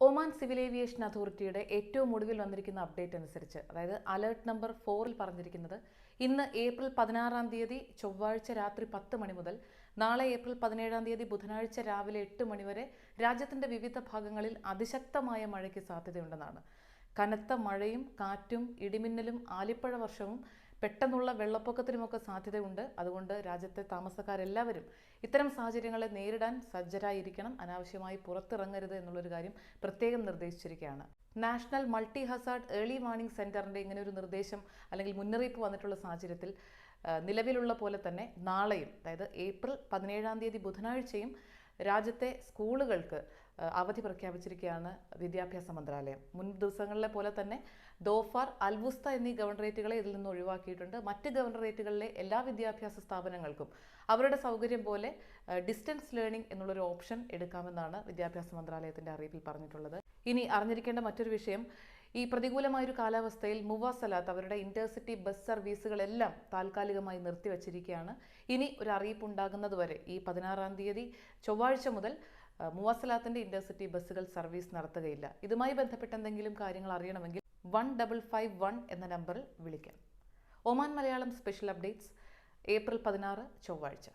Oman civil aviation അതോറിറ്റിയുടെ ഏറ്റവും ഒടുവിൽ വന്നിരിക്കുന്ന അപ്ഡേറ്റ് അനുസരിച്ച്, അതായത് അലേർട്ട് നമ്പർ 4-ൽ പറഞ്ഞിരിക്കുന്നത്, ഇന്ന് ഏപ്രിൽ 16-ാം തീയതി ചൊവ്വാഴ്ച രാത്രി 10 മണി മുതൽ നാളെ ഏപ്രിൽ 17-ാം തീയതി ബുധനാഴ്ച രാവിലെ 8 മണി വരെ രാജ്യത്തിന്റെ വിവിധ ഭാഗങ്ങളിൽ അതിശക്തമായ മഴയ്ക്ക് സാധ്യതയുണ്ടെന്നാണ്. കനത്ത മഴയും കാറ്റും ഇടിമിന്നലും ആലിപ്പഴ വർഷവും പെട്ടെന്നുള്ള വെള്ളപ്പൊക്കത്തിനുമൊക്കെ സാധ്യതയുണ്ട്. അതുകൊണ്ട് രാജ്യത്തെ താമസക്കാരെല്ലാവരും ഇത്തരം സാഹചര്യങ്ങളെ നേരിടാൻ സജ്ജരായിരിക്കണം. അനാവശ്യമായി പുറത്തിറങ്ങരുത് എന്നുള്ളൊരു കാര്യം പ്രത്യേകം നിർദ്ദേശിച്ചിരിക്കുകയാണ്. National multi hazard early warning സെന്ററിന്റെ ഇങ്ങനെ ഒരു നിർദ്ദേശം അല്ലെങ്കിൽ മുന്നറിയിപ്പ് വന്നിട്ടുള്ള സാഹചര്യത്തിൽ നിലവിലുള്ള പോലെ തന്നെ നാളെയും, അതായത് ഏപ്രിൽ 17-ാം തീയതി ബുധനാഴ്ചയും രാജ്യത്തെ സ്കൂളുകൾക്ക് അവധി പ്രഖ്യാപിച്ചിരിക്കുകയാണ് വിദ്യാഭ്യാസ മന്ത്രാലയം. മുൻ ദിവസങ്ങളിലെ പോലെ തന്നെ ദോഫാർ, അൽവുസ്ത എന്നീ ഗവർണറേറ്റുകളെ ഇതിൽ നിന്ന് ഒഴിവാക്കിയിട്ടുണ്ട്. മറ്റ് ഗവർണറേറ്റുകളിലെ എല്ലാ വിദ്യാഭ്യാസ സ്ഥാപനങ്ങൾക്കും അവരുടെ സൗകര്യം പോലെ ഡിസ്റ്റൻസ് ലേണിംഗ് എന്നുള്ളൊരു ഓപ്ഷൻ എടുക്കാമെന്നാണ് വിദ്യാഭ്യാസ മന്ത്രാലയത്തിന്റെ അറിയിപ്പിൽ പറഞ്ഞിട്ടുള്ളത്. ഇനി അറിഞ്ഞിരിക്കേണ്ട മറ്റൊരു വിഷയം, ഈ പ്രതികൂലമായൊരു കാലാവസ്ഥയിൽ മുവാസലാത്ത് അവരുടെ ഇന്റർസിറ്റി ബസ് സർവീസുകളെല്ലാം താൽക്കാലികമായി നിർത്തിവച്ചിരിക്കുകയാണ്. ഇനി ഒരു അറിയിപ്പ് ഉണ്ടാകുന്നതുവരെ ഈ 16-ാം തീയതി ചൊവ്വാഴ്ച മുതൽ മുവാസലാത്തിന്റെ ഇന്റർസിറ്റി ബസ്സുകൾ സർവീസ് നടത്തുകയില്ല. ഇതുമായി ബന്ധപ്പെട്ട എന്തെങ്കിലും കാര്യങ്ങൾ അറിയണമെങ്കിൽ 1551 എന്ന നമ്പറിൽ വിളിക്കാം. Oman Malayalam special updates, April 16 ചൊവ്വാഴ്ച.